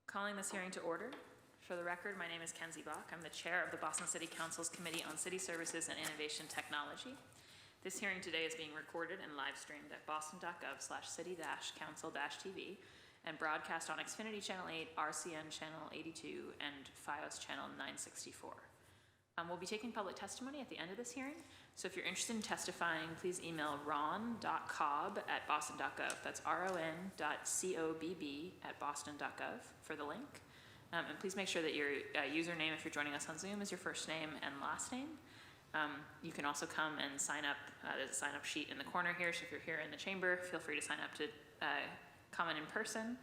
Calling this hearing to order. For the record, my name is Kenzie Bach. I'm the chair of the Boston City Council's Committee on City Services and Innovation Technology. This hearing today is being recorded and live streamed at boston.gov/city-council-tv and broadcast on Xfinity Channel 8, RCN Channel 82, and FiOS Channel 964. We'll be taking public testimony at the end of this hearing, so if you're interested in testifying, please email ron.cobb@boston.gov. That's ron.cobb@boston.gov for the link. And please make sure that your username, if you're joining us on Zoom, is your first name and last name. You can also come and sign up. There's a sign-up sheet in the corner here, so if you're here in the chamber, feel free to sign up to comment in person.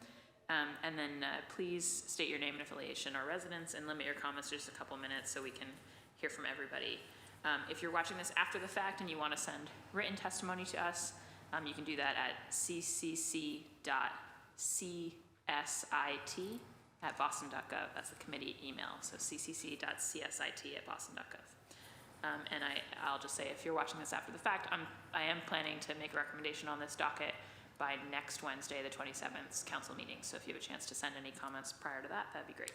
And then please state your name and affiliation or residence and limit your comments to just a couple minutes so we can hear from everybody. If you're watching this after the fact and you want to send written testimony to us, you can do that at ccc.csit@boston.gov. That's the committee email, so ccc.csit@boston.gov. And I'll just say, if you're watching this after the fact, I am planning to make a recommendation on this docket by next Wednesday, the 27th council meeting. So if you have a chance to send any comments prior to that, that'd be great.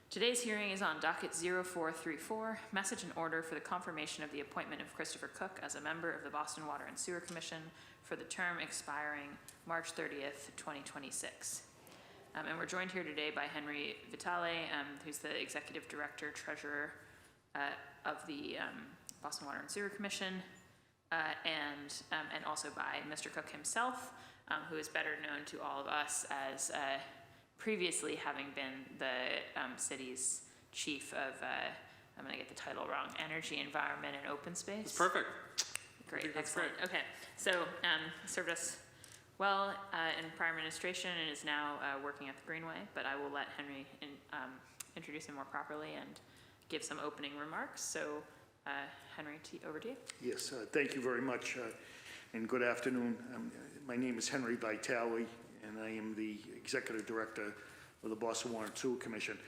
Today's hearing is on docket 0434, message and order for the confirmation of the appointment of Christopher Cook as a member of the Boston Water and Sewer Commission for the term expiring March 30th, 2026. And we're joined here today by Henry Vitale, who's the Executive Director, Treasurer of the Boston Water and Sewer Commission, and also by Mr. Cook himself, who is better known to all of us as previously having been the city's chief of, I'm going to get the title wrong, Energy, Environment, and Open Space. That's perfect. Great, excellent. Great. Okay, so served us well in prior administration and is now working at the Greenway, but I will let Henry introduce him more properly and give some opening remarks. So Henry, over to you. Yes, thank you very much, and good afternoon. My name is Henry Vitale, and I am the Executive Director of the Boston Water and Sewer Commission.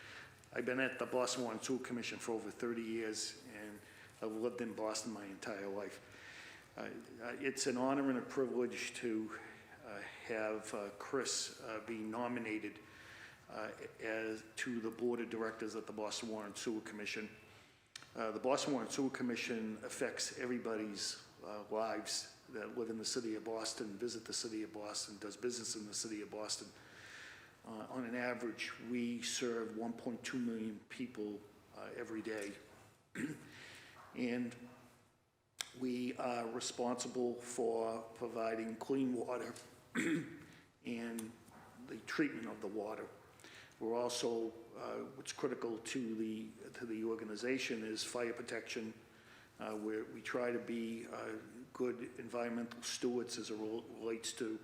I've been at the Boston Water and Sewer Commission for over 30 years, and I've lived in Boston my entire life. It's an honor and a privilege to have Chris be nominated to the Board of Directors at the Boston Water and Sewer Commission. The Boston Water and Sewer Commission affects everybody's lives that live in the city of Boston, visit the city of Boston, does business in the city of Boston. On an average, we serve 1.2 million people every day. And we are responsible for providing clean water and the treatment of the water. We're also, what's critical to the organization is fire protection, where we try to be good environmental stewards as it relates to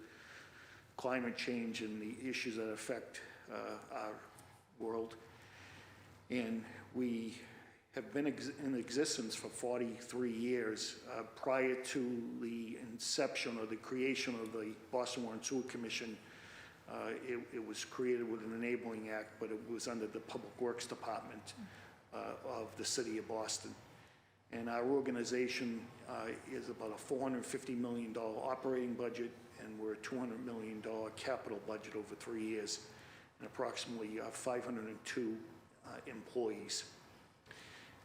climate change and the issues that affect our world. And we have been in existence for 43 years. Prior to the inception or the creation of the Boston Water and Sewer Commission, it was created with an enabling act, but it was under the Public Works Department of the city of Boston. And our organization is about a $450 million operating budget, and we're a $200 million capital budget over 3 years, and approximately 502 employees.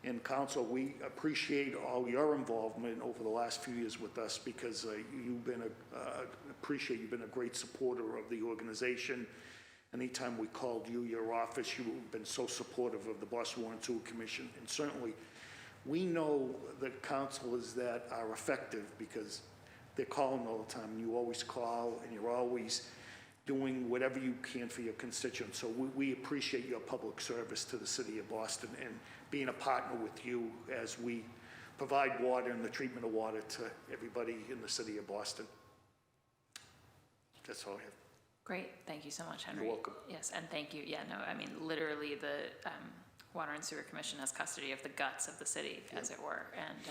And Council, we appreciate all your involvement over the last few years with us, because you've been a great supporter of the organization. Anytime we called you, your office, you've been so supportive of the Boston Water and Sewer Commission. And certainly, we know that councilors that are effective because they're calling all the time. And you always call, and you're always doing whatever you can for your constituents. So we appreciate your public service to the city of Boston and being a partner with you as we provide water and the treatment of water to everybody in the city of Boston. That's all I have. Great, thank you so much, Henry. You're welcome. Yes, and thank you. Yeah, no, I mean, literally the Water and Sewer Commission has custody of the guts of the city, as it were. And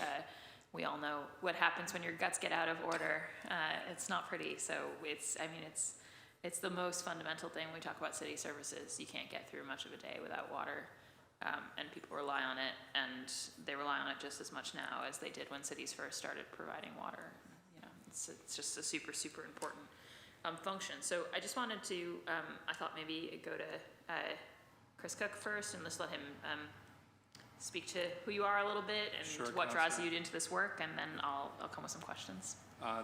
we all know what happens when your guts get out of order. It's not pretty. So it's the most fundamental thing when we talk about city services. You can't get through much of a day without water. And people rely on it, and they rely on it just as much now as they did when cities first started providing water. You know, it's just a super, super important function. So I just wanted to, I thought maybe go to Chris Cook first and let's let him speak to who you are a little bit and Sure, what draws Counselor. you into this work, and then I'll come with some questions.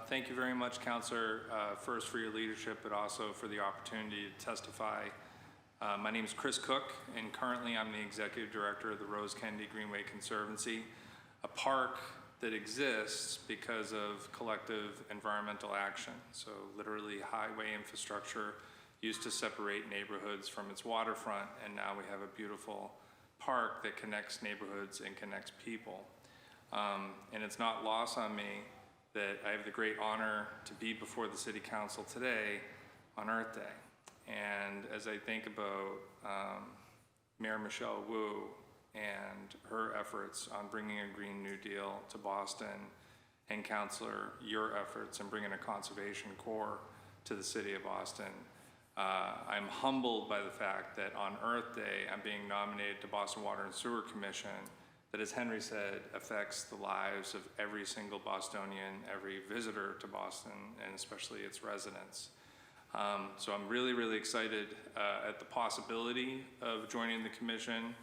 Thank you very much, Counselor, first for your leadership, but also for the opportunity to testify. My name is Chris Cook, and currently I'm the Executive Director of the Rose Kennedy Greenway Conservancy, a park that exists because of collective environmental action. So literally highway infrastructure used to separate neighborhoods from its waterfront, and now we have a beautiful park that connects neighborhoods and connects people. And it's not lost on me that I have the great honor to be before the City Council today on Earth Day. And as I think about Mayor Michelle Wu and her efforts on bringing a Green New Deal to Boston, and Councilor, your efforts in bringing a conservation corps to the City of Boston, I'm humbled by the fact that on Earth Day, I'm being nominated to Boston Water and Sewer Commission that, as Henry said, affects the lives of every single Bostonian, every visitor to Boston, and especially its residents. So I'm really, really excited at the possibility of joining the commission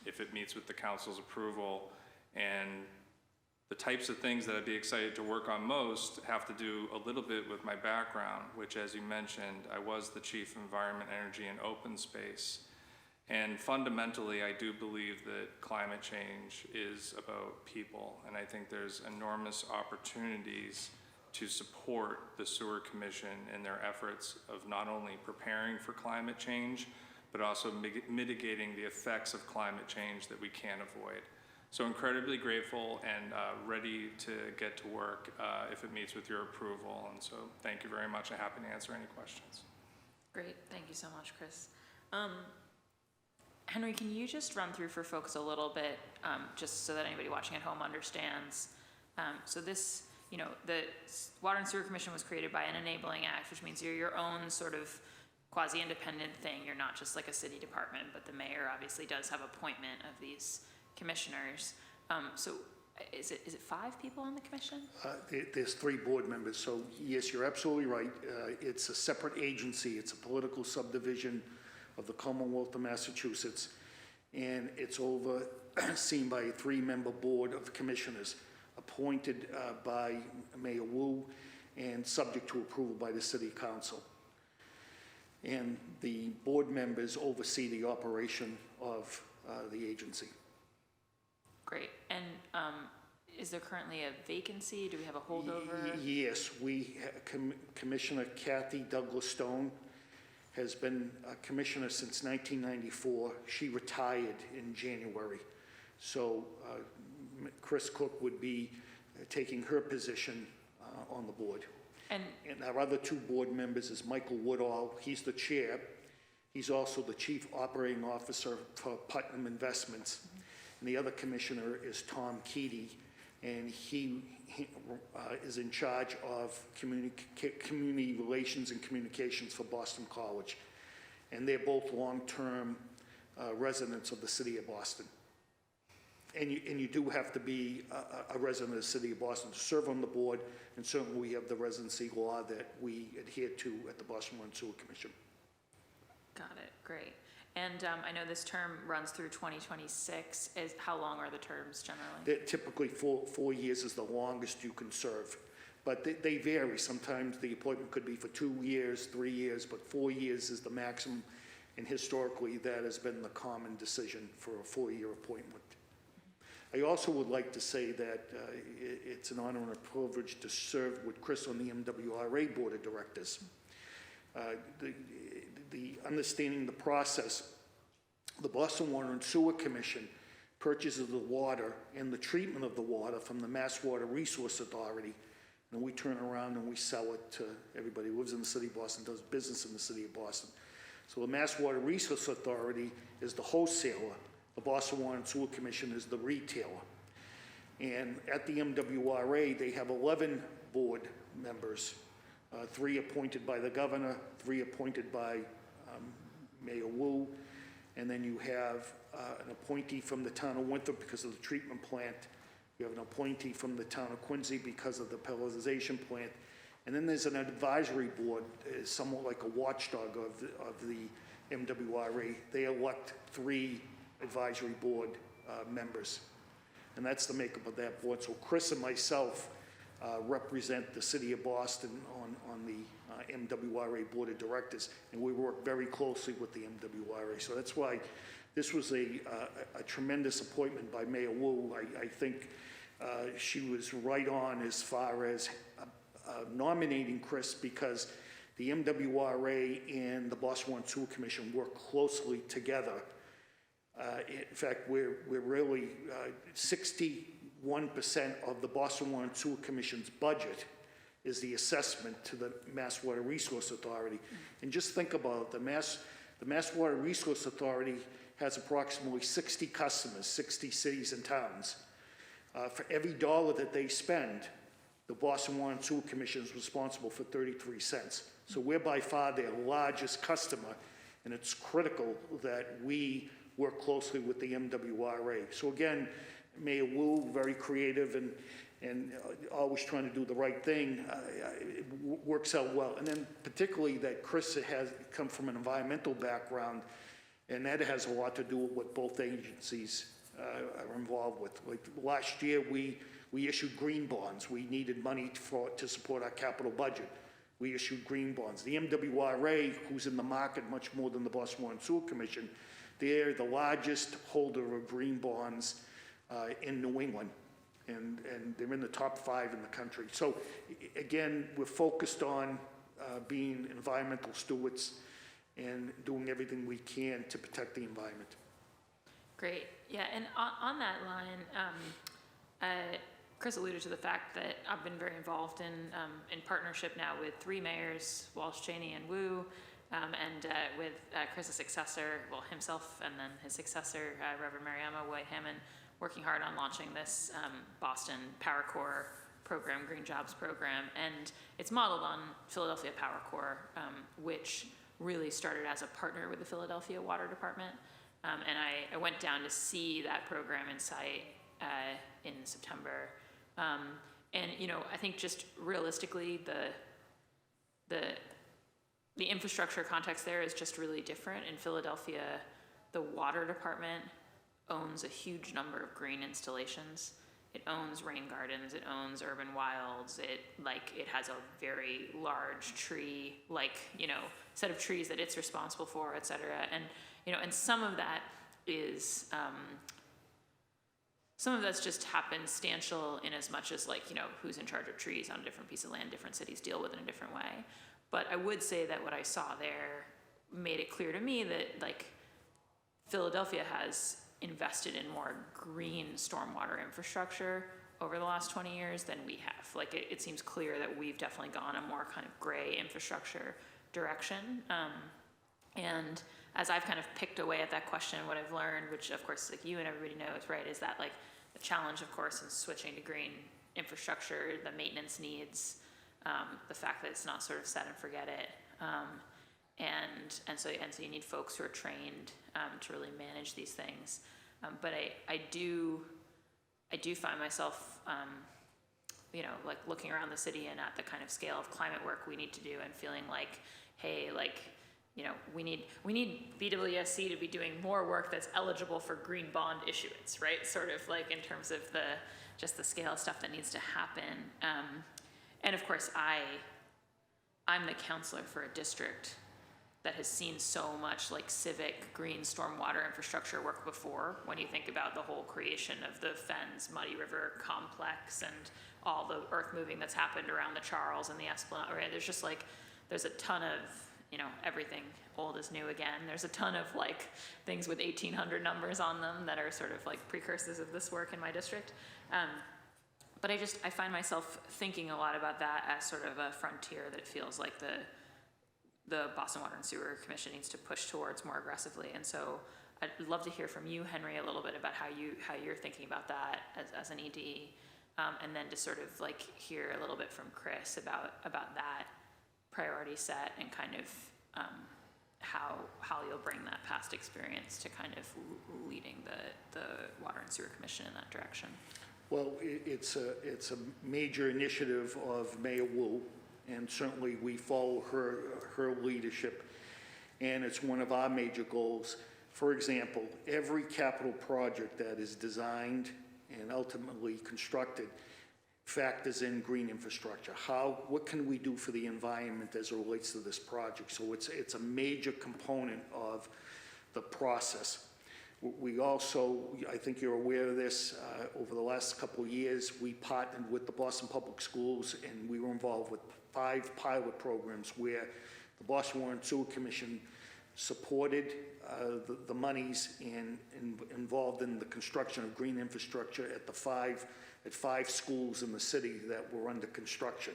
if it meets with the council's approval. And the types of things that I'd be excited to work on most have to do a little bit with my background, which, as you mentioned, I was the Chief of Environment, Energy, and Open Space. And fundamentally, I do believe that climate change is about people. And I think there's enormous opportunities to support the Sewer Commission in their efforts of not only preparing for climate change, but also mitigating the effects of climate change that we can't avoid. So incredibly grateful and ready to get to work if it meets with your approval. And so thank you very much. I'm happy to answer any questions. Great, thank you so much, Chris. Henry, can you just run through for folks a little bit, just so that anybody watching at home understands? So this, you know, the Water and Sewer Commission was created by an enabling act, which means you're your own sort of quasi-independent thing. You're not just like a city department, but the mayor obviously does have appointment of these commissioners. So is it 5 people on the commission? There's 3 board members, so yes, you're absolutely right. It's a separate agency. It's a political subdivision of the Commonwealth of Massachusetts, and it's overseen by a 3-member board of commissioners appointed by Mayor Wu and subject to approval by the City Council. And the board members oversee the operation of the agency. Great. And is there currently a vacancy? Do we have a holdover? Yes, Commissioner Kathy Douglas Stone has been a commissioner since 1994. She retired in January. So Chris Cook would be taking her position on the board. And our other 2 board members is Michael Woodall. He's the chair. He's also the chief operating officer for Putnam Investments. And the other commissioner is Tom Keaty, and he is in charge of community relations and communications for Boston College. And they're both long-term residents of the city of Boston. And you do have to be a resident of the city of Boston to serve on the board, and certainly we have the residency law that we adhere to at the Boston Water and Sewer Commission. Got it, great. And I know this term runs through 2026. How long are the terms generally? They're typically 4 years is the longest you can serve, but they vary. Sometimes the appointment could be for 2 years, 3 years, but 4 years is the maximum, and historically that has been the common decision for a 4-year appointment. I also would like to say that it's an honor and a privilege to serve with Chris on the MWRA Board of Directors. The understanding the process, the Boston Water and Sewer Commission purchases the water and the treatment of the water from the Mass Water Resource Authority, and we turn around and we sell it to everybody who lives in the city of Boston, does business in the city of Boston. So the Mass Water Resource Authority is the wholesaler. The Boston Water and Sewer Commission is the retailer. And at the MWRA, they have 11 board members, 3 appointed by the governor, 3 appointed by Mayor Wu, and then you have an appointee from the town of Winthrop because of the treatment plant. You have an appointee from the town of Quincy because of the pelletization plant, And then there's an advisory board, somewhat like a watchdog of the MWRA. They elect 3 advisory board members. And that's the makeup of that board. So Chris and myself represent the city of Boston on the MWRA Board of Directors, and we work very closely with the MWRA. So that's why this was a tremendous appointment by Mayor Wu. I think she was right on as far as nominating Chris, because the MWRA and the Boston Water and Sewer Commission work closely together. In fact, we're really 61% of the Boston Water and Sewer Commission's budget is the assessment to the Mass Water Resource Authority. And just think about it, the Mass Water Resource Authority has approximately 60 customers, 60 cities and towns. For every dollar that they spend, the Boston Water and Sewer Commission is responsible for 33 cents. So we're by far their largest customer, and it's critical that we work closely with the MWRA. So again, Mayor Wu, very creative and always trying to do the right thing, it works out well. And then particularly that Chris has come from an environmental background, and that has a lot to do with what both agencies are involved with. Like last year, we issued green bonds. We needed money to support our capital budget. We issued green bonds. The MWRA, who's in the market much more than the Boston Water and Sewer Commission, they're the largest holder of green bonds in New England, and they're in the top 5 in the country. So again, we're focused on being environmental stewards and doing everything we can to protect the environment. Great. Yeah, and on that line, Chris alluded to the fact that I've been very involved in partnership now with 3 mayors, Walsh, Cheney, and Wu, and with Chris's successor, well, himself, and then his successor, Reverend Mariama White-Hammond, working hard on launching this Boston Power Corps program, Green Jobs program, and it's modeled on Philadelphia Power Corps, which really started as a partner with the Philadelphia Water Department. And I went down to see that program in site in September. And, you know, I think just realistically, the infrastructure context there is just really different. In Philadelphia, the water department owns a huge number of green installations. It owns rain gardens, it owns urban wilds, it has a very large tree, set of trees that it's responsible for, et cetera. And, you know, and some of that is, some of that's just happenstantial in as much as who's in charge of trees on a different piece of land, different cities deal with in a different way. But I would say that what I saw there made it clear to me that Philadelphia has invested in more green stormwater infrastructure over the last 20 years than we have. It seems clear that we've definitely gone a more kind of gray infrastructure direction. And as I've kind of picked away at that question, what I've learned, which of course you and everybody knows, right, is that the challenge, of course, in switching to green infrastructure, the maintenance needs, the fact that it's not sort of set and forget it. And so you need folks who are trained to really manage these things. But I do find myself, looking around the city and at the kind of scale of climate work we need to do and feeling like, hey, we need BWSC to be doing more work that's eligible for green bond issuance, right? Sort of in terms of just the scale of stuff that needs to happen. And of course, I'm the counselor for a district that has seen so much civic green stormwater infrastructure work before. When you think about the whole creation of the Fens Muddy River complex and all the earth moving that's happened around the Charles and the Esplanade, right? There's just there's a ton of, everything old is new again. There's a ton of things with 1800 numbers on them that are sort of precursors of this work in my district. But I find myself thinking a lot about that as sort of a frontier that it feels like the Boston Water and Sewer Commission needs to push towards more aggressively. And so I'd love to hear from you, Henry, a little bit about how you're thinking about that as an ED, and then to sort of hear a little bit from Chris about that priority set and kind of how you'll bring that past experience to kind of leading the Water and Sewer Commission in that direction. Well, it's a major initiative of Mayor Wu, and certainly we follow her leadership, and it's one of our major goals. For example, every capital project that is designed and ultimately constructed factors in green infrastructure. What can we do for the environment as it relates to this project? So it's a major component of the process. We also, I think you're aware of this, over the last couple of years, we partnered with the Boston Public Schools, and we were involved with 5 pilot programs where the Boston Water and Sewer Commission supported the monies and involved in the construction of green infrastructure at 5 schools in the city that were under construction.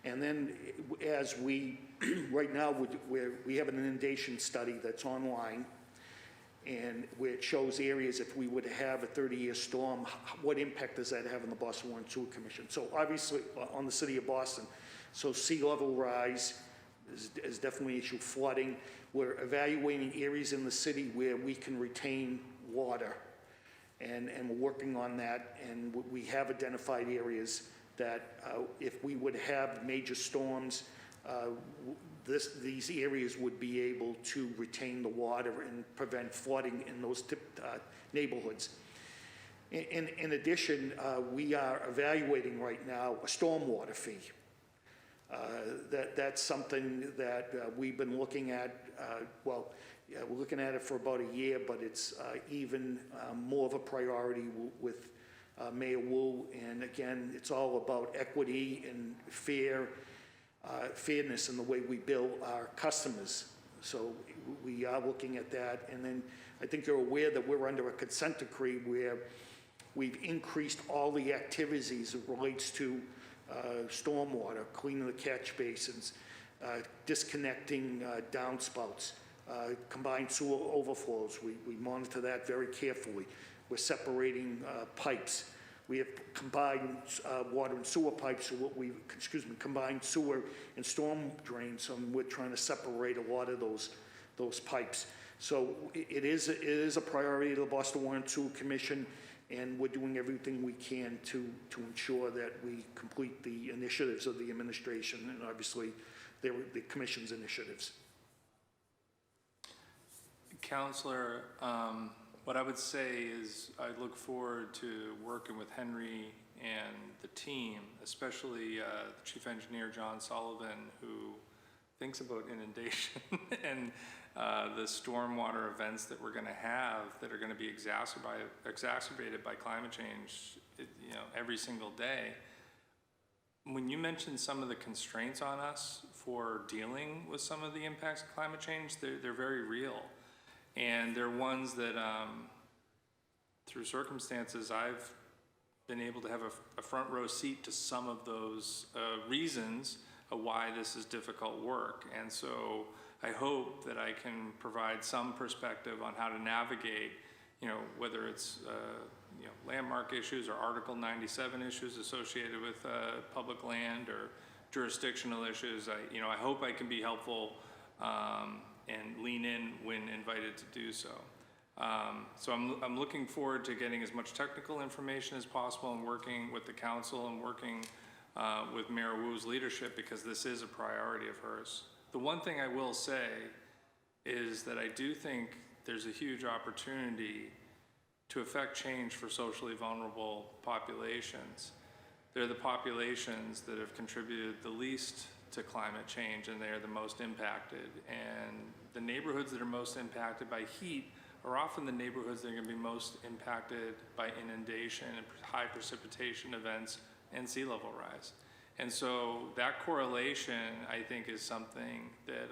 And then as right now, we have an inundation study that's online, and where it shows areas, if we would have a 30-year storm, what impact does that have on the Boston Water and Sewer Commission? So obviously, on the city of Boston, so sea level rise is definitely an issue. Flooding, we're evaluating areas in the city where we can retain water, and we're working on that, and we have identified areas that if we would have major storms, these areas would be able to retain the water and prevent flooding in those neighborhoods. In addition, we are evaluating right now a stormwater fee. That's something that we've been looking at. We're looking at it for about a year, but it's even more of a priority with Mayor Wu. And again, it's all about equity and fairness in the way we bill our customers. So we are looking at that. And then I think you're aware that we're under a consent decree where we've increased all the activities as it relates to stormwater, cleaning the catch basins, disconnecting downspouts, combined sewer overflows. We monitor that very carefully. We're separating pipes. We have combined water and sewer pipes, so combined sewer and storm drains, and we're trying to separate a lot of those pipes. So it is a priority of the Boston Water and Sewer Commission, and we're doing everything we can to ensure that we complete the initiatives of the administration and obviously the Commission's initiatives. Councillor, what I would say is I look forward to working with Henry and the team, especially the Chief Engineer, John Sullivan, who thinks about inundation and the stormwater events that we're going to have that are going to be exacerbated by climate change, every single day. When you mentioned some of the constraints on us for dealing with some of the impacts of climate change, they're very real. And they're ones that, through circumstances, I've been able to have a front row seat to some of those reasons of why this is difficult work. And so I hope that I can provide some perspective on how to navigate, whether it's landmark issues or Article 97 issues associated with public land or jurisdictional issues. I hope I can be helpful and lean in when invited to do so. So I'm looking forward to getting as much technical information as possible and working with the council and working with Mayor Wu's leadership, because this is a priority of hers. The one thing I will say is that I do think there's a huge opportunity to affect change for socially vulnerable populations. They're the populations that have contributed the least to climate change, and they're the most impacted. And the neighborhoods that are most impacted by heat are often the neighborhoods that are going to be most impacted by inundation and high precipitation events and sea level rise. And so that correlation, I think, is something that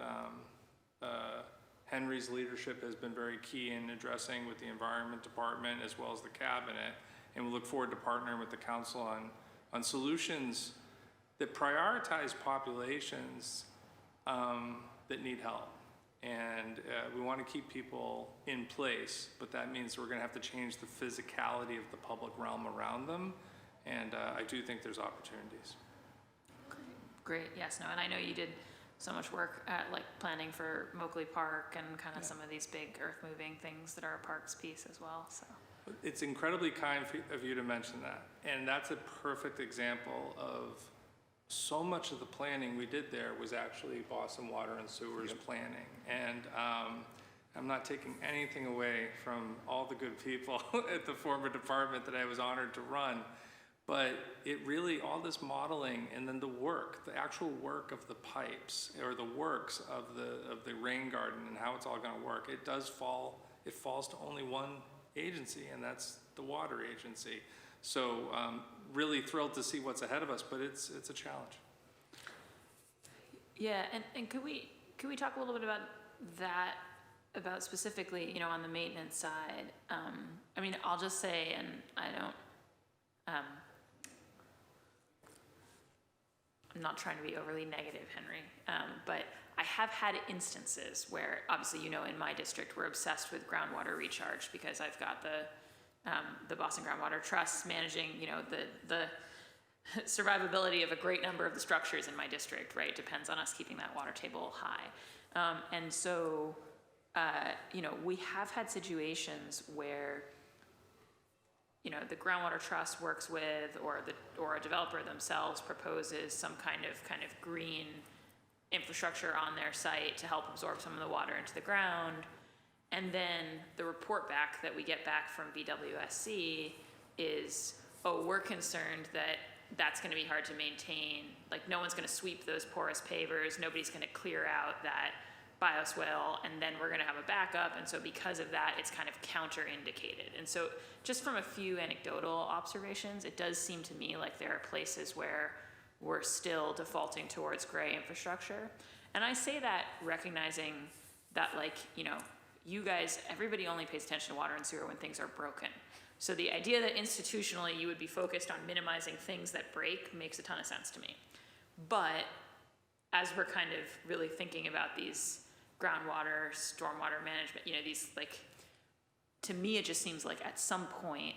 Henry's leadership has been very key in addressing with the Environment Department as well as the Cabinet. And we look forward to partnering with the Council on solutions that prioritize populations that need help. And we want to keep people in place, but that means we're going to have to change the physicality of the public realm around them. And I do think there's opportunities. Great, yes, no, and I know you did so much work at planning for Moakley Park and kind of some of these big earth-moving things that are a parks piece as well, so. It's incredibly kind of you to mention that. And that's a perfect example of so much of the planning we did there was actually Boston Water and Sewer's planning. And I'm not taking anything away from all the good people at the former department that I was honored to run. But it really, all this modeling and then the work, the actual work of the pipes or the works of the rain garden and how it's all going to work, it falls to only one agency, and that's the water agency. So really thrilled to see what's ahead of us, but it's a challenge. Yeah, and could we talk a little bit about that, about specifically, you know, on the maintenance side? I mean, I'll just say, and I don't, I'm not trying to be overly negative, Henry, but I have had instances where, obviously, you know, in my district, we're obsessed with groundwater recharge because I've got the Boston Groundwater Trust managing, you know, the survivability of a great number of the structures in my district, right? It depends on us keeping that water table high. And so, you know, we have had situations where, you know, the groundwater trust works with, or a developer themselves proposes some kind of green infrastructure on their site to help absorb some of the water into the ground. And then the report back that we get back from BWSC is, oh, we're concerned that that's going to be hard to maintain. Like, no one's going to sweep those porous pavers. Nobody's going to clear out that bioswale, and then we're going to have a backup. And so because of that, it's kind of counterindicated. And so just from a few anecdotal observations, it does seem to me like there are places where we're still defaulting towards gray infrastructure. And I say that recognizing that, like, you know, you guys, everybody only pays attention to water and sewer when things are broken. So the idea that institutionally you would be focused on minimizing things that break makes a ton of sense to me. But as we're kind of really thinking about these groundwater, stormwater management, you know, these, like, to me it just seems like at some point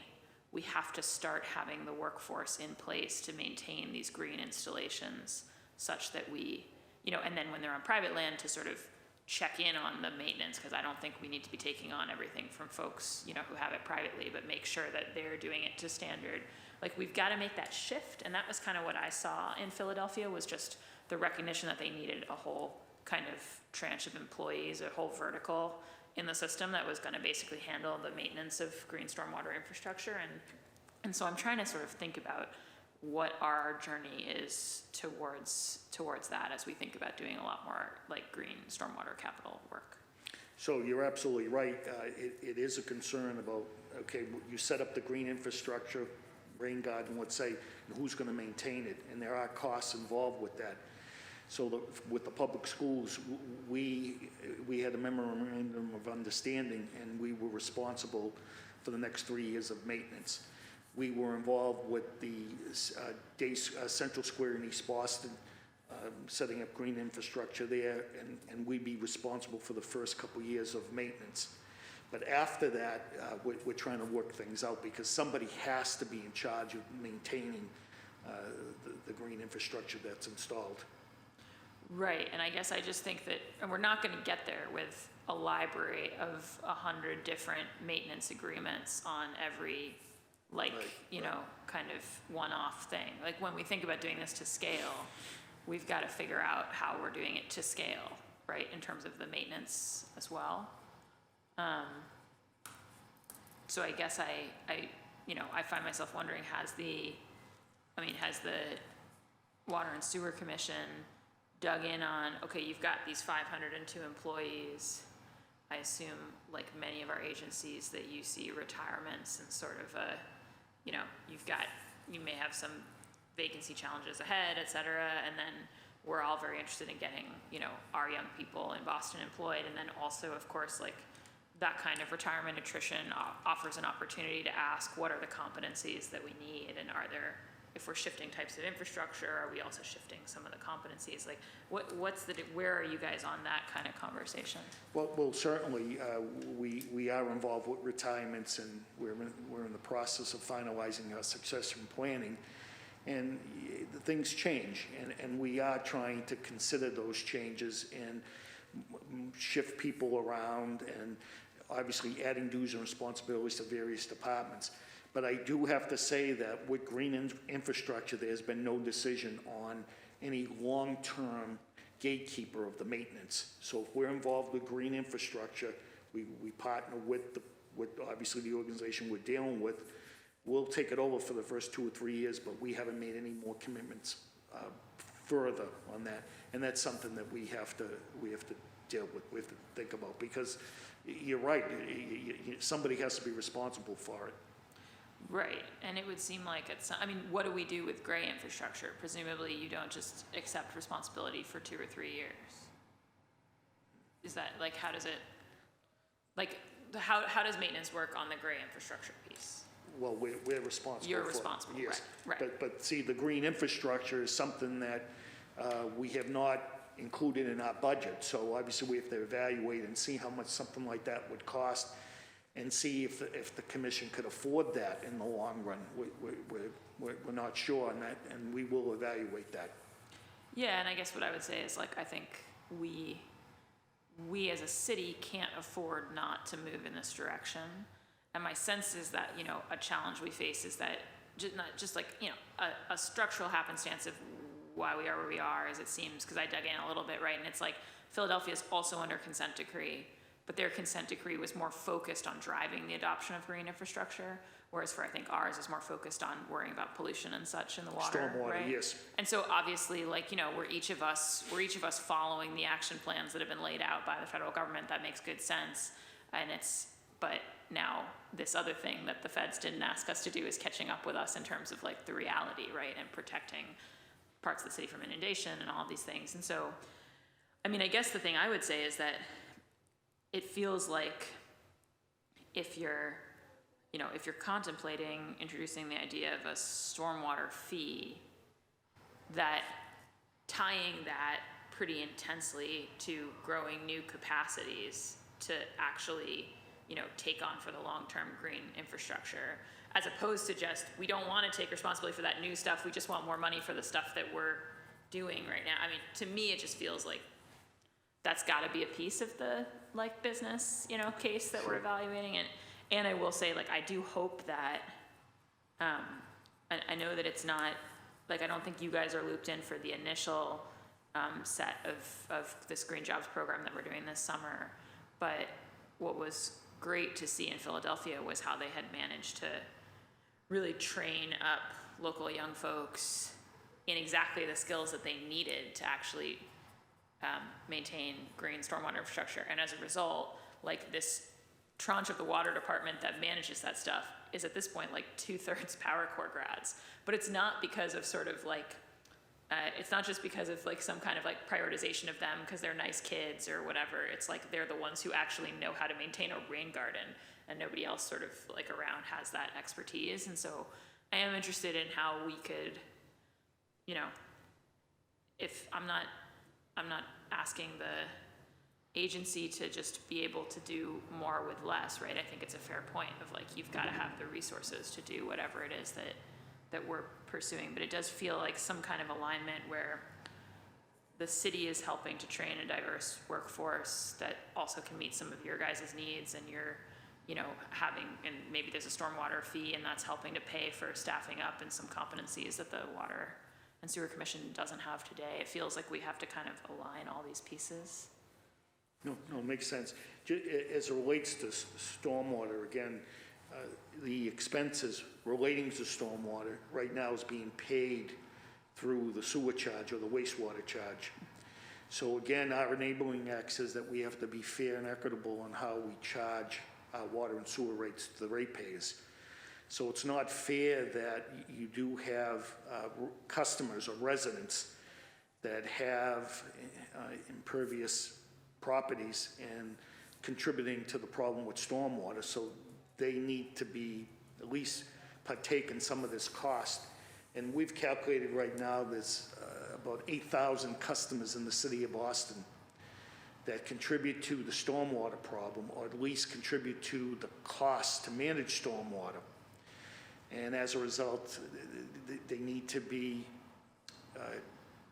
we have to start having the workforce in place to maintain these green installations such that we, you know, and then when they're on private land to sort of check in on the maintenance, because I don't think we need to be taking on everything from folks, you know, who have it privately, but make sure that they're doing it to standard. Like, we've got to make that shift, and that was kind of what I saw in Philadelphia, was just the recognition that they needed a whole kind of tranche of employees, a whole vertical in the system that was going to basically handle the maintenance of green stormwater infrastructure. And so I'm trying to sort of think about what our journey is towards that as we think about doing a lot more like green stormwater capital work. So you're absolutely right. It is a concern about, okay, you set up the green infrastructure, rain garden, let's say, and who's going to maintain it? And there are costs involved with that. So with the public schools, we had a memorandum of understanding, and we were responsible for the next 3 years of maintenance. We were involved with the Central Square in East Boston, setting up green infrastructure there, and we'd be responsible for the first couple years of maintenance. But after that, we're trying to work things out, because somebody has to be in charge of maintaining the green infrastructure that's installed. Right, and I guess I just think that, and we're not going to get there with a library of 100 different maintenance agreements on every, like, right, you know, kind of one-off thing. Like, when we think about doing this to scale, we've got to figure out how we're doing it to scale, right, in terms of the maintenance as well. So I guess I you know, I find myself wondering, has the Water and Sewer Commission dug in on, okay, you've got these 502 employees. I assume, like many of our agencies, that you see retirements and sort of a, you know, you may have some vacancy challenges ahead, et cetera, and then we're all very interested in getting, you know, our young people in Boston employed, and then also, of course, like, that kind of retirement attrition offers an opportunity to ask, what are the competencies that we need, and are there, if we're shifting types of infrastructure, are we also shifting some of the competencies? Like, where are you guys on that kind of conversation? Well, certainly, we are involved with retirements, and we're in the process of finalizing our succession planning, and things change, and we are trying to consider those changes and shift people around, and obviously adding duties and responsibilities to various departments. But I do have to say that with green infrastructure, there's been no decision on any long-term gatekeeper of the maintenance. So if we're involved with green infrastructure, we partner with obviously the organization we're dealing with. We'll take it over for the first 2 or 3 years, but we haven't made any more commitments further on that. And that's something that we have to deal with, we have to think about, because you're right, somebody has to be responsible for it. Right, and it would seem like it's, I mean, what do we do with gray infrastructure? Presumably you don't just accept responsibility for 2 or 3 years. Is that, like, how does it, like, how does maintenance work on the gray infrastructure piece? Well, we're responsible. You're for it, responsible, yes. right. But see, the green infrastructure is something that we have not included in our budget. So obviously we have to evaluate and see how much something like that would cost, and see if the commission could afford that in the long run. We're not sure on that, and we will evaluate that. Yeah, and I guess what I would say is, like, I think we as a city can't afford not to move in this direction. And my sense is that, you know, a challenge we face is that not just like, you know, a structural happenstance of why we are where we are, as it seems, because I dug in a little bit, right? And it's like Philadelphia is also under consent decree, but their consent decree was more focused on driving the adoption of green infrastructure, whereas for, I think, ours is more focused on worrying about pollution and such in the water, Stormwater, right? yes. And so obviously, like, you know, we're each of us following the action plans that have been laid out by the federal government. That makes good sense. And but now this other thing that the feds didn't ask us to do is catching up with us in terms of, like, the reality, right? And protecting parts of the city from inundation and all of these things. And so, I mean, I guess the thing I would say is that it feels like if you're contemplating introducing the idea of a stormwater fee, that tying that pretty intensely to growing new capacities to actually, you know, take on for the long-term green infrastructure, as opposed to just, we don't want to take responsibility for that new stuff, we just want more money for the stuff that we're doing right now. I mean, to me, it just feels like that's got to be a piece of the, like, business, you know, case that we're evaluating. And I will say, like, I do hope that, I know that it's not, like, I don't think you guys are looped in for the initial set of this Green Jobs program that we're doing this summer, but what was great to see in Philadelphia was how they had managed to really train up local young folks in exactly the skills that they needed to actually maintain green stormwater infrastructure. And as a result, like, this tranche of the water department that manages that stuff is at this point like 2/3 Power Corps grads. But it's not because of sort of like, it's not just because of like some kind of like prioritization of them because they're nice kids or whatever. It's like they're the ones who actually know how to maintain a rain garden, and nobody else sort of like around has that expertise. And so I am interested in how we could, you know, if I'm not asking the agency to just be able to do more with less, right? I think it's a fair point of like, you've got to have the resources to do whatever it is that we're pursuing. But it does feel like some kind of alignment where the city is helping to train a diverse workforce that also can meet some of your guys' needs, and you're, you know, having, and maybe there's a stormwater fee, and that's helping to pay for staffing up and some competencies that the Water and Sewer Commission doesn't have today. It feels like we have to kind of align all these pieces. No, makes sense. As it relates to stormwater, again, the expenses relating to stormwater right now is being paid through the sewer charge or the wastewater charge. So again, our enabling act says that we have to be fair and equitable on how we charge our water and sewer rates to the ratepayers. So it's not fair that you do have customers or residents that have impervious properties and contributing to the problem with stormwater. So they need to be at least partake in some of this cost. And we've calculated right now there's about 8,000 customers in the city of Boston that contribute to the stormwater problem, or at least contribute to the cost to manage stormwater. And as a result, they need to be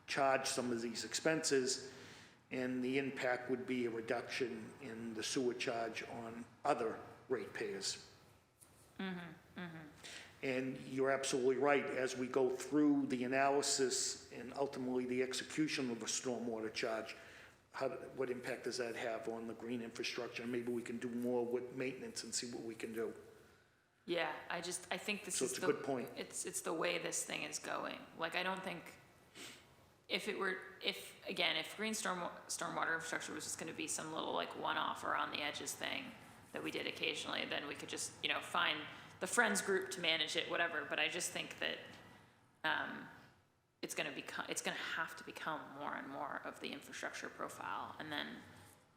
charged some of these expenses, and the impact would be a reduction in the sewer charge on other ratepayers. And you're absolutely right, as we go through the analysis and ultimately the execution of a stormwater charge, what impact does that have on the green infrastructure? Maybe we can do more with maintenance and see what we can do. Yeah, I think this So is it's a good point. It's the way this thing is going. Like, I don't think, if green stormwater infrastructure was just gonna be some little like one-off or on the edges thing that we did occasionally, then we could just, find the friends group to manage it, whatever. But I just think that, it's gonna have to become more and more of the infrastructure profile. And then,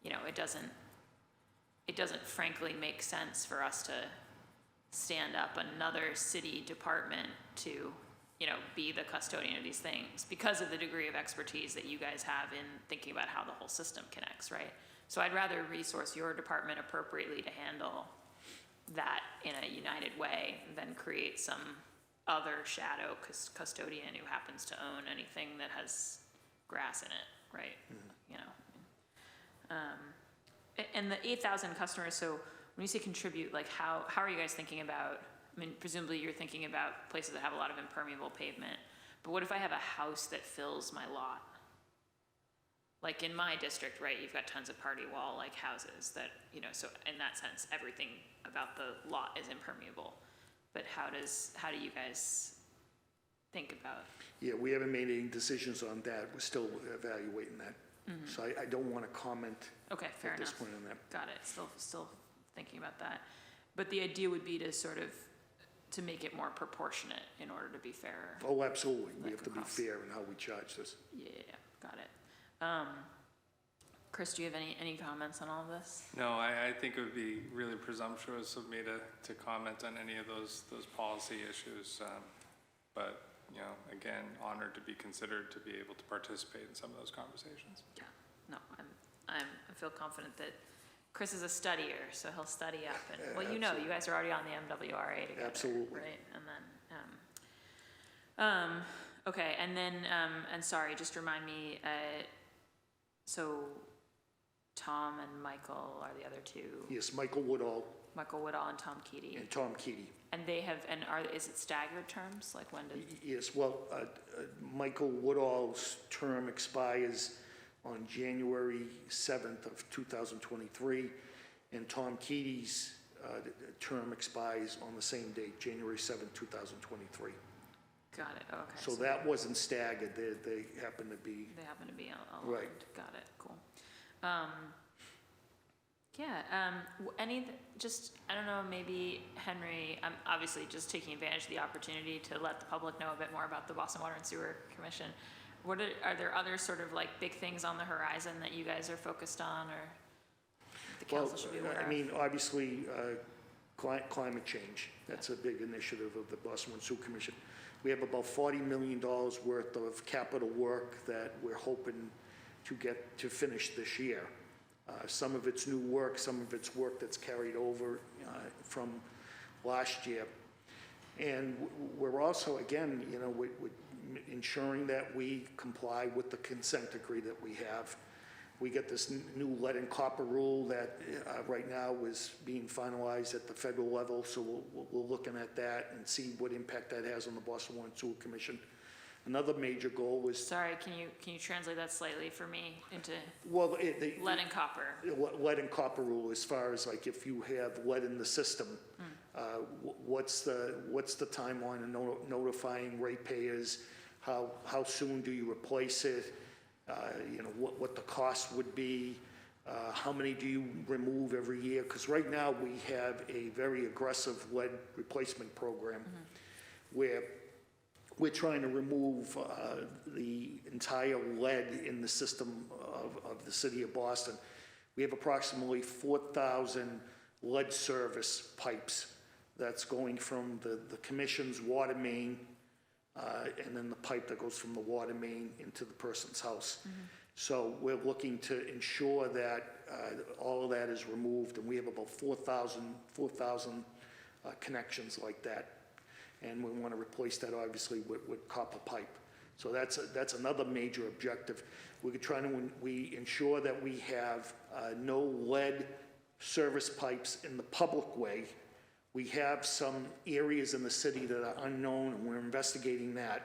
it doesn't frankly make sense for us to stand up another city department to, be the custodian of these things because of the degree of expertise that you guys have in thinking about how the whole system connects, right? So I'd rather resource your department appropriately to handle that in a united way than create some other shadow custodian who happens to own anything that has grass in it, right? And the 8,000 customers, so when you say contribute, like how are you guys thinking about, presumably you're thinking about places that have a lot of impermeable pavement, but what if I have a house that fills my lot? Like in my district, right, you've got tons of party wall like houses that, so in that sense, everything about the lot is impermeable. But how do you guys think about? Yeah, we haven't made any decisions on that. We're still evaluating that. So I don't want to comment Okay, fair at this enough. point on that. Got it, still thinking about that. But the idea would be to to make it more proportionate in order to be fairer. Oh, absolutely. We Like have to be across. fair in how we charge this. Yeah, got it. Chris, do you have any comments on all of this? No, I think it would be really presumptuous of me to comment on any of those policy issues. But, again, honored to be considered to be able to participate in some of those conversations. Yeah, no, I feel confident that Chris is a studier, so he'll study up. And well, Absolutely. you guys are already on the MWRA together, Absolutely. right? And then, okay, and then, and sorry, just remind me. So, Tom and Michael are the other two. Yes, Michael Woodall Michael Woodall and Tom Keaty. and Tom Keaty. And they have, is it staggered terms? Like when did? Yes, well, Michael Woodall's term expires on January 7th of 2023, and Tom Keaty's term expires on the same date, January 7th, 2023. Got it, okay. So that wasn't staggered, they happen to be, They happen to be aligned. Right. Got it, cool. I don't know, maybe Henry, I'm obviously just taking advantage of the opportunity to let the public know a bit more about the Boston Water and Sewer Commission. Are there other sort of like big things on the horizon that you guys are focused on or the council should be aware of? Obviously, climate change, that's a big initiative of the Boston Water and Sewer Commission. We have about $40 million worth of capital work that we're hoping to finish this year. Some of it's new work, some of it's work that's carried over from last year. And we're also, again, we're ensuring that we comply with the consent decree that we have. We get this new lead and copper rule that right now is being finalized at the federal level, so we're looking at that and see what impact that has on the Boston Water and Sewer Commission. Another major goal was... Sorry, can you translate that slightly for me into lead and copper? Lead and copper rule, as far as like if you have lead in the system, what's the timeline of notifying ratepayers? How soon do you replace it? What the cost would be? How many do you remove every year? Because right now we have a very aggressive lead replacement program where we're trying to remove the entire lead in the system of the city of Boston. We have approximately 4,000 lead service pipes that's going from the commission's water main and then the pipe that goes from the water main into the person's house. So we're looking to ensure that all of that is removed, and we have about 4,000 connections like that. And we want to replace that, obviously, with copper pipe. So that's another major objective. We ensure that we have no lead service pipes in the public way We have some areas in the city that are unknown, and we're investigating that.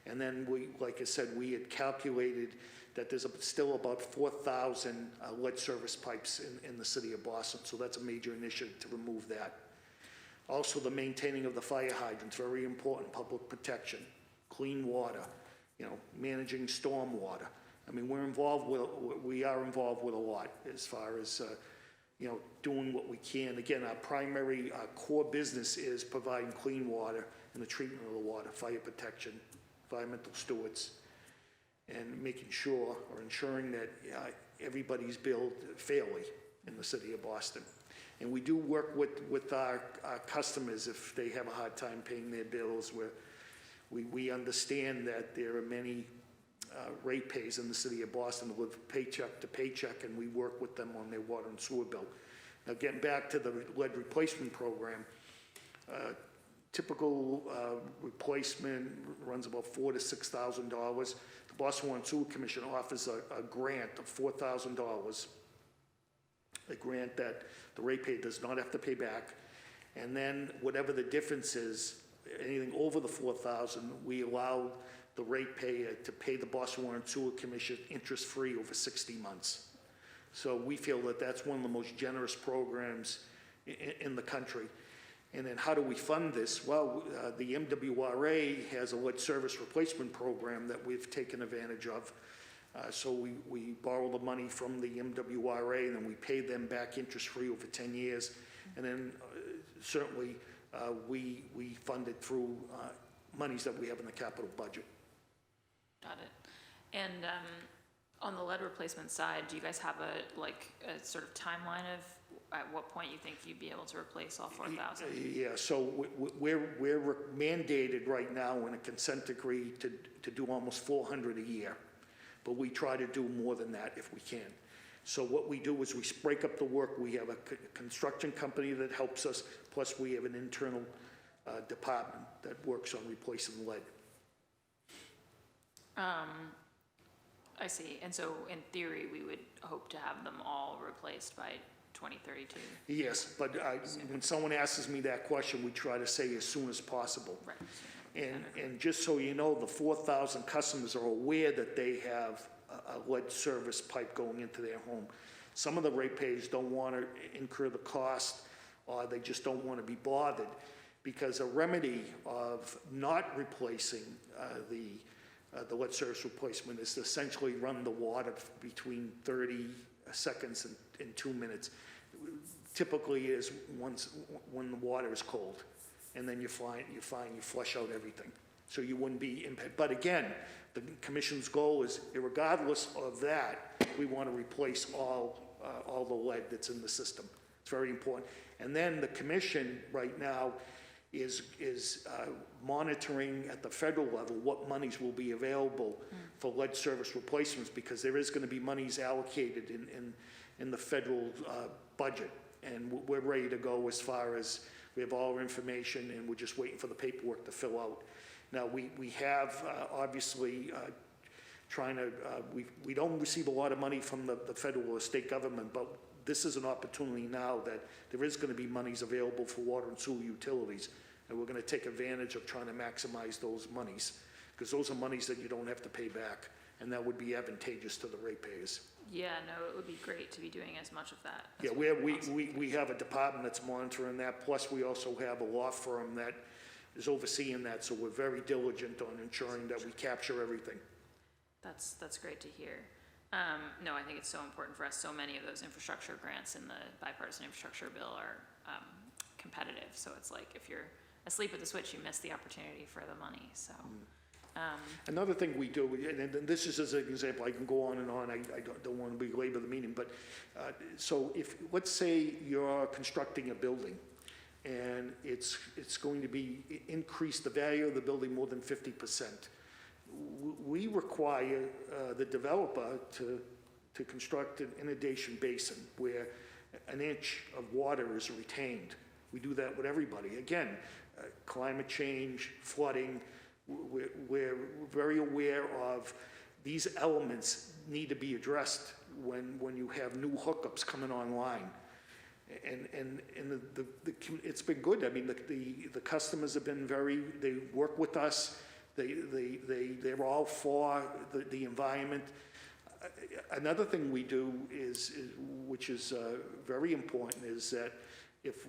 And then we, like I said, we had calculated that there's still about 4,000 lead service pipes in the city of Boston, so that's a major initiative to remove that. Also, the maintaining of the fire hydrants, very important, public protection, clean water, you know, managing storm water. I mean, we are involved with a lot as far as, you know, doing what we can. Again, our primary, core business is providing clean water and the treatment of the water, fire protection, environmental stewards, and making sure or ensuring that everybody's billed fairly in the city of Boston. And we do work with our customers if they have a hard time paying their bills. We understand that there are many ratepayers in the city of Boston who live paycheck to paycheck, and we work with them on their water and sewer bill. Now, getting back to the lead replacement program, typical replacement runs about $4,000 to $6,000. The Boston Water and Sewer Commission offers a grant of $4,000, a grant that the ratepayer does not have to pay back. And then whatever the difference is, anything over the $4,000, we allow the ratepayer to pay the Boston Water and Sewer Commission interest-free over 60 months. So we feel that that's one of the most generous programs in the country. And then how do we fund this? Well, the MWRA has a lead service replacement program that we've taken advantage of. So we borrow the money from the MWRA, and then we pay them back interest-free over 10 years. And then certainly we fund it through monies that we have in the capital budget. Got it. And on the lead replacement side, do you guys have a sort of timeline of at what point you think you'd be able to replace all 4,000? Yeah, so we're mandated right now in a consent decree to do almost 400 a year, but we try to do more than that if we can. So what we do is we break up the work. We have a construction company that helps us, plus we have an internal department that works on replacing lead. I see. And so in theory, we would hope to have them all replaced by 2032? Yes, but when someone asks me that question, we try to say as soon as possible. Right. And just so you know, the 4,000 customers are aware that they have a lead service pipe going into their home. Some of the ratepayers don't want to incur the cost, or they just don't want to be bothered, because a remedy of not replacing the lead service replacement is to essentially run the water between 30 seconds and 2 minutes. Typically is when the water is cold, and then you flush out everything. So you wouldn't be impacted. But again, the commission's goal is, regardless of that, we want to replace all the lead that's in the system. It's very important. And then the commission right now is monitoring at the federal level what monies will be available for lead service replacements, because there is going to be monies allocated in the federal budget. And we're ready to go as far as we have all our information, and we're just waiting for the paperwork to fill out. Now, we have obviously trying to, we don't receive a lot of money from the federal or state government, but this is an opportunity now that there is going to be monies available for water and sewer utilities, and we're going to take advantage of trying to maximize those monies, because those are monies that you don't have to pay back, and that would be advantageous to the ratepayers. Yeah, no, it would be great to be doing as much of that. Yeah, we have a department that's monitoring that, plus we also have a law firm that is overseeing that, so we're very diligent on ensuring that we capture everything. That's great to hear. No, I think it's so important for us. So many of those infrastructure grants in the bipartisan infrastructure bill are competitive. So it's like if you're asleep at the switch, you miss the opportunity for the money. So. Another thing we do, and this is as an example, I can go on and on, I don't want to belabor the meaning, but so if, let's say you're constructing a building and it's going to be increase the value of the building more than 50%. We require the developer to construct an inundation basin where an inch of water is retained. We do that with everybody. Again, climate change, flooding, we're very aware of these elements need to be addressed when you have new hookups coming online. it's been good. I mean, the customers have been they work with us. They're all for the environment. Another thing we do which is very important, is that if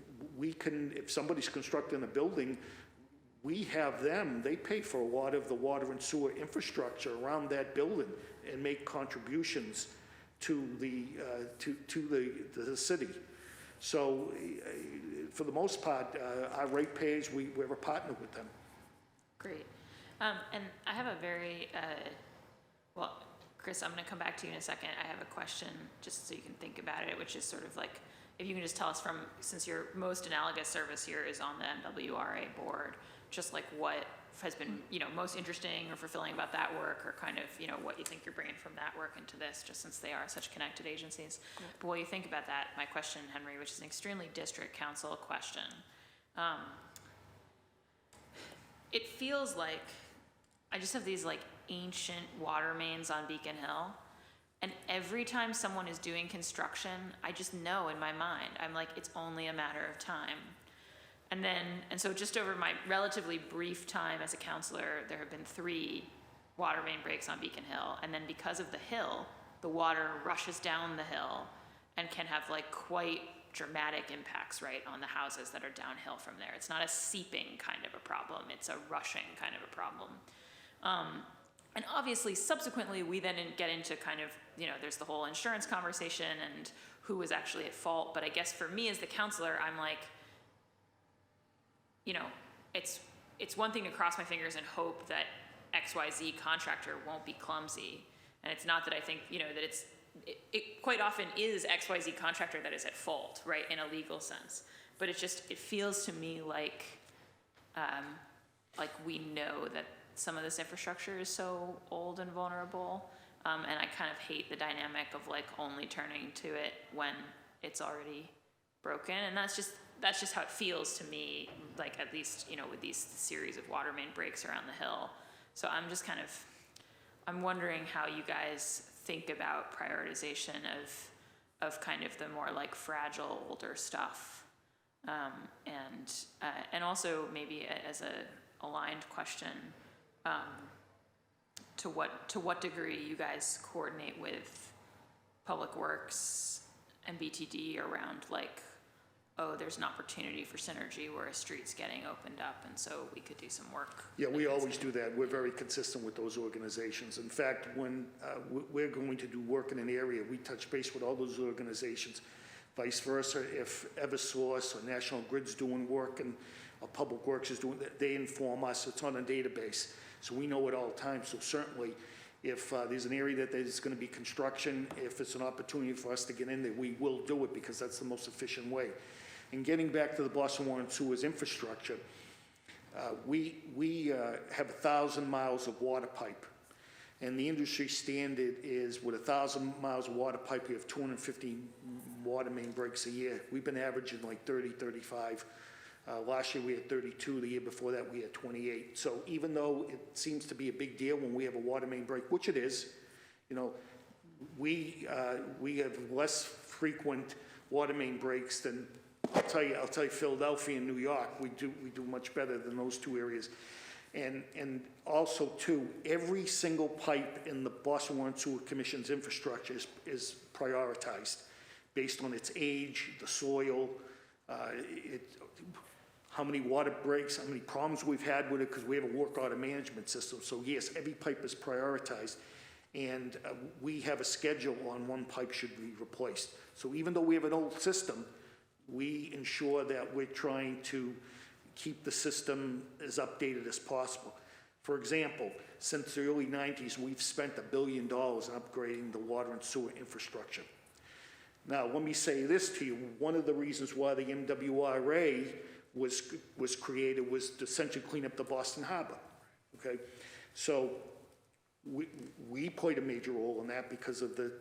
somebody's constructing a building, we have they pay for a lot of the water and sewer infrastructure around that building and make contributions to the city. So for the most part, our ratepayers, we're a partner with them. Great. And I have a very, well, Chris, I'm going to come back to you in a second. I have a question just so you can think about it, which is sort of like, if you can just tell us since your most analogous service here is on the MWRA board, just like what has been, most interesting or fulfilling about that work, or kind of, what you think you're bringing from that work into this, just since they are such connected agencies. Yeah. But while you think about that, my question, Henry, which is an extremely district council question, it feels like I just have these like ancient water mains on Beacon Hill, and every time someone is doing construction, I just know in my mind, I'm like, it's only a matter of time. And so just over my relatively brief time as a counselor, there have been 3 water main breaks on Beacon Hill. And then because of the hill, the water rushes down the hill and can have like quite dramatic impacts, right, on the houses that are downhill from there. It's not a seeping kind of a problem, it's a rushing kind of a problem. And obviously, subsequently, we then get into kind of, there's the whole insurance conversation and who was actually at fault. But I guess for me as the counselor, I'm like, it's one thing to cross my fingers and hope that XYZ contractor won't be clumsy. And it's not that I think, that it quite often is XYZ contractor that is at fault, right, in a legal sense. But it feels to me like we know that some of this infrastructure is so old and vulnerable. And I kind of hate the dynamic of like only turning to it when it's already broken. And that's just how it feels to me, like at least, with these series of water main breaks around the hill. So I'm wondering how you guys think about prioritization of kind of the more like fragile, older stuff. And also maybe as a aligned question, to what degree you guys coordinate with Public Works and BTD around like, there's an opportunity for synergy where a street's getting opened up, and so we could do some work. Yeah, we always do that. We're very consistent with those organizations. In fact, when we're going to do work in an area, we touch base with all those organizations. Vice versa, if Eversource or National Grid's doing work and Public Works is doing that, they inform us. It's on a database, so we know it all the time. So certainly, if there's an area that there's going to be construction, if it's an opportunity for us to get in there, we will do it because that's the most efficient way. And getting back to the Boston Water and Sewers infrastructure, we have 1,000 miles of water pipe. And the industry standard is with 1,000 miles of water pipe, we have 250 water main breaks a year. We've been averaging like 30, 35. Last year we had 32. The year before that we had 28. So even though it seems to be a big deal when we have a water main break, which it is, we have less frequent water main breaks than I'll tell you, Philadelphia and New York. We do much better than those 2 areas. And also, too, every single pipe in the Boston Water and Sewer Commission's infrastructure is prioritized based on its age, the soil, how many water breaks, how many problems we've had with it, because we have a work order management system. So yes, every pipe is prioritized, and we have a schedule on when pipe should be replaced. So even though we have an old system, we ensure that we're trying to keep the system as updated as possible. For example, since the early 90s, we've spent $1 billion upgrading the water and sewer infrastructure. Now, let me say this to you. One of the reasons why the MWRA was created was to essentially clean up the Boston Harbor, okay? So we played a major role in that because of the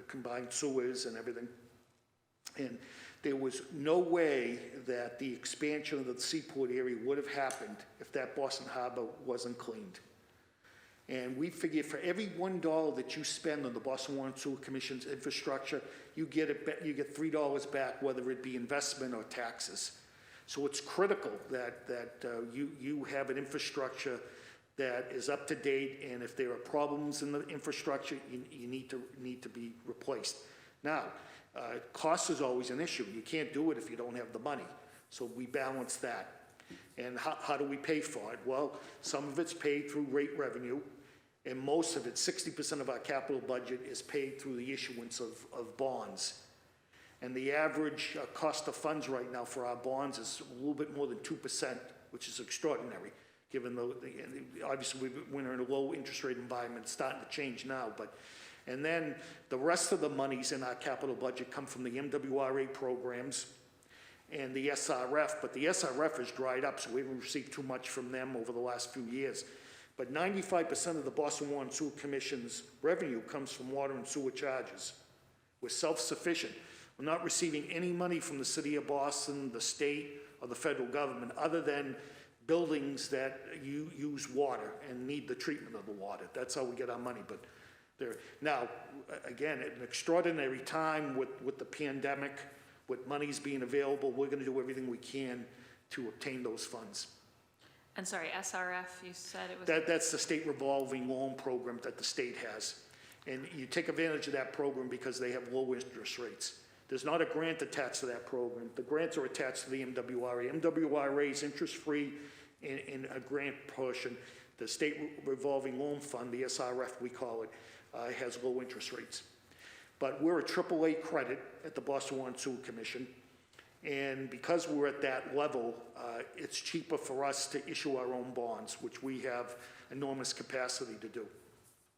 combined sewers and everything. And there was no way that the expansion of the seaport area would have happened if that Boston Harbor wasn't cleaned. And we figure for every $1 that you spend on the Boston Water and Sewer Commission's infrastructure, you get $3 back, whether it be investment or taxes. So it's critical that you have an infrastructure that is up to date, and if there are problems in the infrastructure, you need to be replaced. Now, cost is always an issue. You can't do it if you don't have the money. So we balance that. And how do we pay for it? Well, some of it's paid through rate revenue, and most of it, 60% of our capital budget, is paid through the issuance of bonds. And the average cost of funds right now for our bonds is a little bit more than 2%, which is extraordinary, given obviously we're in a low interest rate environment. It's starting to change now, and then the rest of the monies in our capital budget come from the MWRA programs and the SRF, but the SRF has dried up, so we haven't received too much from them over the last few years. But 95% of the Boston Water and Sewer Commission's revenue comes from water and sewer charges. We're self-sufficient. We're not receiving any money from the city of Boston, the state, or the federal government, other than buildings that use water and need the treatment of the water. That's how we get our money. But now, again, at an extraordinary time with the pandemic, with monies being available, we're going to do everything we can to obtain those funds. And sorry, SRF, you said it was? That's the state revolving loan program that the state has. And you take advantage of that program because they have low interest rates. There's not a grant attached to that program. The grants are attached to the MWRA. MWRA is interest-free in a grant portion. The state revolving loan fund, the SRF we call it, has low interest rates. But we're a AAA credit at the Boston Water and Sewer Commission. And because we're at that level, it's cheaper for us to issue our own bonds, which we have enormous capacity to do.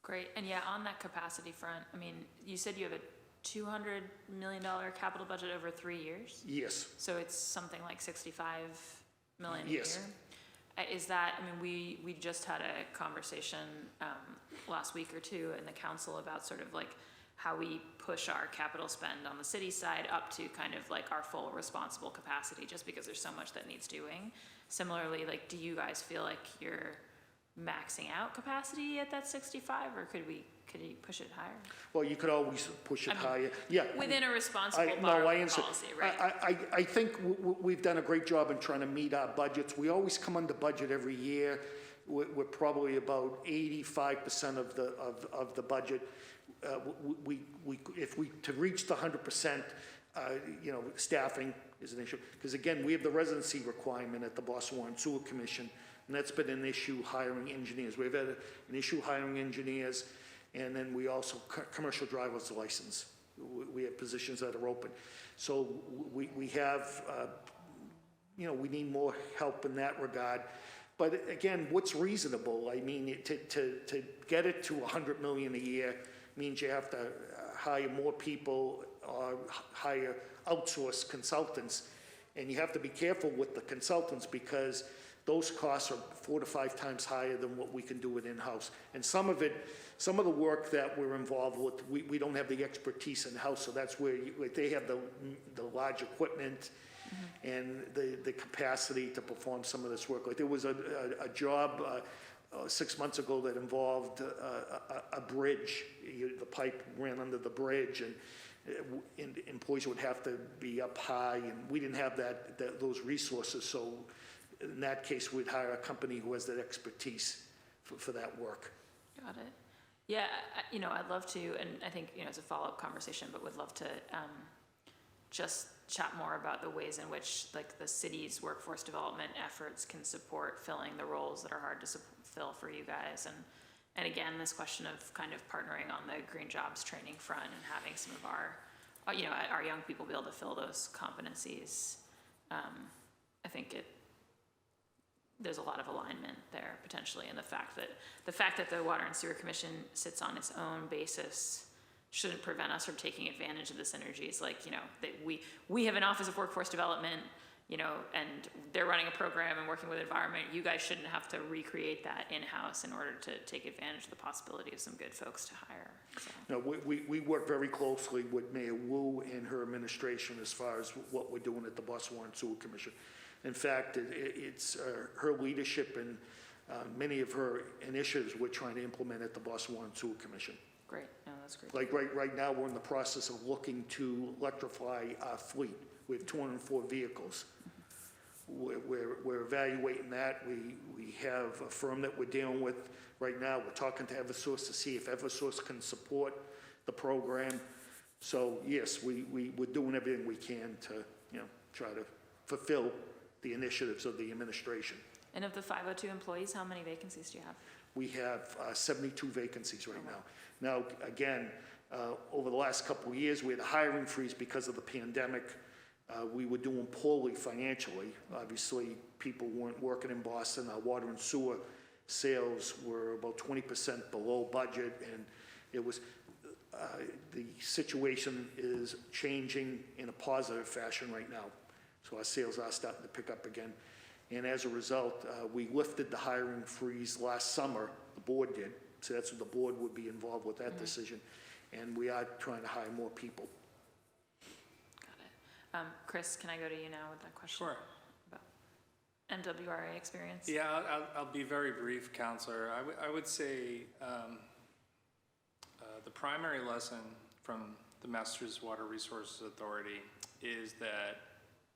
Great. And yeah, on that capacity front, I mean, you said you have a $200 million capital budget over 3 years? Yes. So it's something like $65 million a Yes. year? Is that, I mean, we just had a conversation last week or two in the council about sort of like how we push our capital spend on the city side up to kind of like our full responsible capacity, just because there's so much that needs doing. Similarly, like, do you guys feel like you're maxing out capacity at that 65, or could you push it higher? Well, you could always push it higher. Yeah. Within a responsible borrowing policy, right? I think we've done a great job in trying to meet our budgets. We always come under budget every year. We're probably about 85% of the budget. To reach the 100%, staffing is an issue. Because again, we have the residency requirement at the Boston Water and Sewer Commission, and that's been an issue hiring engineers. We've had an issue hiring engineers, and then we also, commercial driver's license. We have positions that are open. So we have, we need more help in that regard. But again, what's reasonable? I mean, to get it to $100 million a year means you have to hire more people or hire outsourced consultants. And you have to be careful with the consultants because those costs are 4 to 5 times higher than what we can do it in-house. And some of the work that we're involved with, we don't have the expertise in-house, so that's where they have the large equipment and the capacity to perform some of this work. Like there was a job 6 months ago that involved a bridge. The pipe ran under the bridge, and employees would have to be up high, and we didn't have those resources. So in that case, we'd hire a company who has that expertise for that work. Got it. Yeah, I'd love to, and I think, it's a follow-up conversation, but would love to just chat more about the ways in which like the city's workforce development efforts can support filling the roles that are hard to fill for you guys. And again, this question of kind of partnering on the green jobs training front and having some of our young people be able to fill those competencies. I think there's a lot of alignment there potentially, and the fact that the Water and Sewer Commission sits on its own basis shouldn't prevent us from taking advantage of the synergies. Like, that we have an Office of Workforce Development, and they're running a program and working with environment. You guys shouldn't have to recreate that in-house in order to take advantage of the possibility of some good folks to hire. So. No, we work very closely with Mayor Wu and her administration as far as what we're doing at the Boston Water and Sewer Commission. In fact, it's her leadership and Many of her initiatives we're trying to implement at the Boston Water and Sewer Commission. Great, no, that's great. Like right now, we're in the process of looking to electrify our fleet. We have 204 vehicles. We're evaluating that. We have a firm that we're dealing with right now. We're talking to Eversource to see if Eversource can support the program. So yes, we're doing everything we can to, try to fulfill the initiatives of the administration. And of the 502 employees, how many vacancies do you have? We have 72 vacancies right now. Now, again, over the last couple of years, we had a hiring freeze because of the pandemic. We were doing poorly financially. Obviously, people weren't working in Boston. Our water and sewer sales were about 20% below budget, and it was, the situation is changing in a positive fashion right now. So our sales are starting to pick up again. And as a result, we lifted the hiring freeze last summer. The board did. So that's what the board would be involved with that decision. And we are trying to hire more people. Got it. Chris, can I go to you now with that question? Sure. About MWRA experience? Yeah, I'll be very brief, Counselor. I would say the primary lesson from the Massachusetts Water Resources Authority is that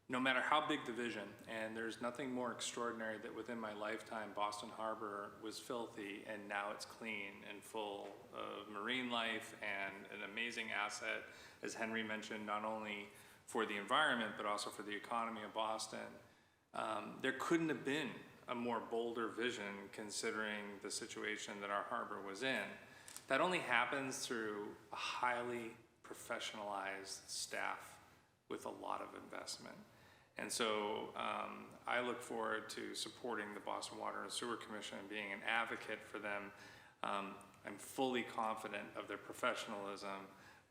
no matter how big the vision, and there's nothing more extraordinary that within my lifetime Boston Harbor was filthy and now it's clean and full of marine life and an amazing asset, as Henry mentioned, not only for the environment but also for the economy of Boston. There couldn't have been a more bolder vision considering the situation that our harbor was in. That only happens through a highly professionalized staff with a lot of investment. And so I look forward to supporting the Boston Water and Sewer Commission and being an advocate for them. I'm fully confident of their professionalism,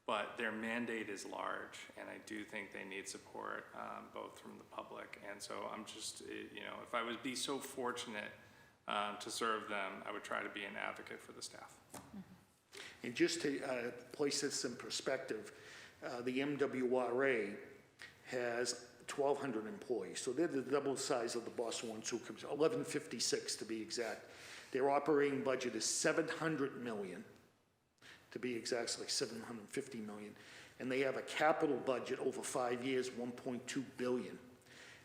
but their mandate is large, and I do think they need support both from the public. And so I'm just, if I would be so fortunate to serve them, I would try to be an advocate for the staff. And just to place this in perspective, the MWRA has 1,200 employees, so they're the double size of the Boston Water and Sewer Commission, 1156 to be exact. Their operating budget is $700 million, to be exact, it's like $750 million, and they have a capital budget over 5 years, $1.2 billion,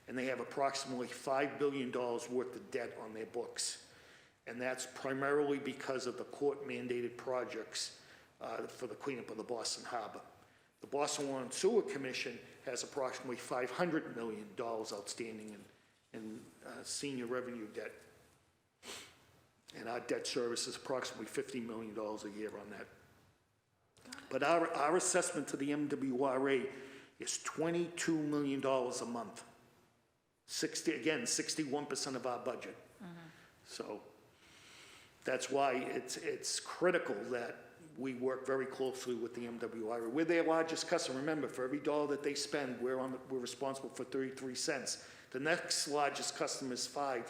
and they have approximately $5 billion worth of debt on their books, and that's primarily because of the court-mandated projects for the cleanup of the Boston Harbor. The Boston Water and Sewer Commission has approximately $500 million outstanding in senior revenue debt. And our debt service is approximately $50 million a year on that. But our assessment to the MWRA is $22 million a month. 61% of our budget. So that's why it's critical that we work very closely with the MWRA. We're their largest customer. Remember, for every dollar that they spend, we're responsible for 33 cents. The next largest customer is 5%.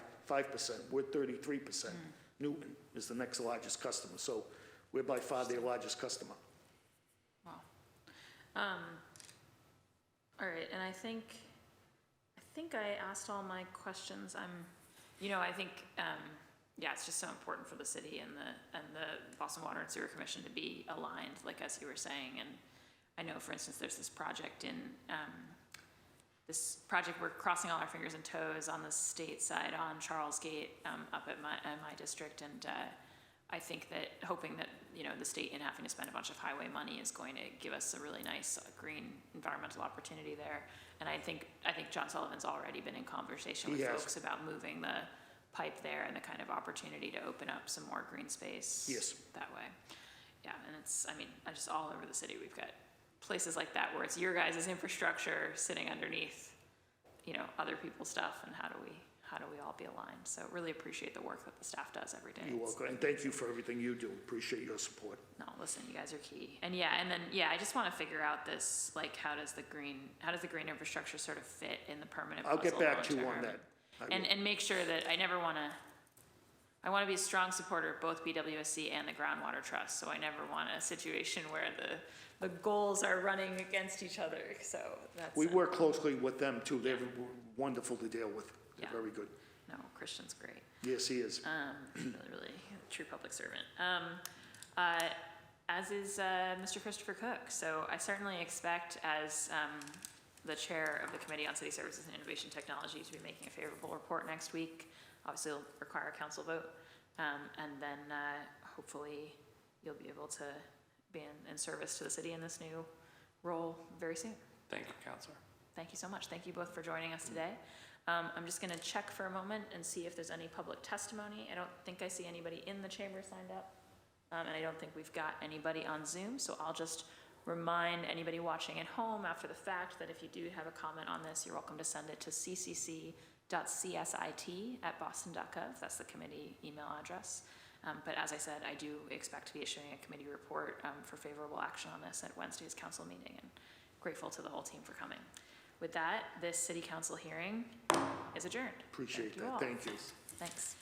We're 33%. Newton is the next largest customer. So we're by far their largest customer. Wow. All right, and I think I asked all my questions. I think yeah, it's just so important for the city and the Boston Water and Sewer Commission to be aligned, like as you were saying. And I know, for instance, there's this project we're crossing all our fingers and toes on the state side on Charles Gate up at my district, and I think that hoping that the state in having to spend a bunch of highway money is going to give us a really nice green environmental opportunity there. And I think John Sullivan's already been in conversation with folks about moving the pipe there and the kind of opportunity to open up some more green space that way. Yeah, and it's, just all over the city we've got places like that where it's your guys' infrastructure sitting underneath, other people's stuff, and how do we all be aligned? So really appreciate the work that the staff does every day. You're welcome, and thank you for everything you do. Appreciate your support. No, listen, you guys are key. And I just want to figure out this, like, how does the green infrastructure sort of fit in the permanent puzzle? I'll get back to you on that. And make sure that I want to be a strong supporter of both BWSC and the Groundwater Trust, so I never want a situation where the goals are running against each other, so that's... We work closely with them too. They're wonderful to deal with. They're very good. No, Christian's great. Yes, he is. Really a true public servant. As is Mr. Christopher Cook. So I certainly expect, as the chair of the Committee on City Services and Innovation Technology, to be making a favorable report next week. Obviously, it'll require a council vote. And then hopefully you'll be able to be in service to the city in this new role very soon. Thank you, Counselor. Thank you so much. Thank you both for joining us today. I'm just going to check for a moment and see if there's any public testimony. I don't think I see anybody in the chamber signed up, and I don't think we've got anybody on Zoom, so I'll just remind anybody watching at home after the fact that if you do have a comment on this, you're welcome to send it to ccc.csit@boston.gov. That's the committee email address. But as I said, I do expect to be issuing a committee report for favorable action on this at Wednesday's council meeting, and grateful to the whole team for coming. With that, this city council hearing is adjourned. Appreciate Thank you that. all. Thank you. Thanks.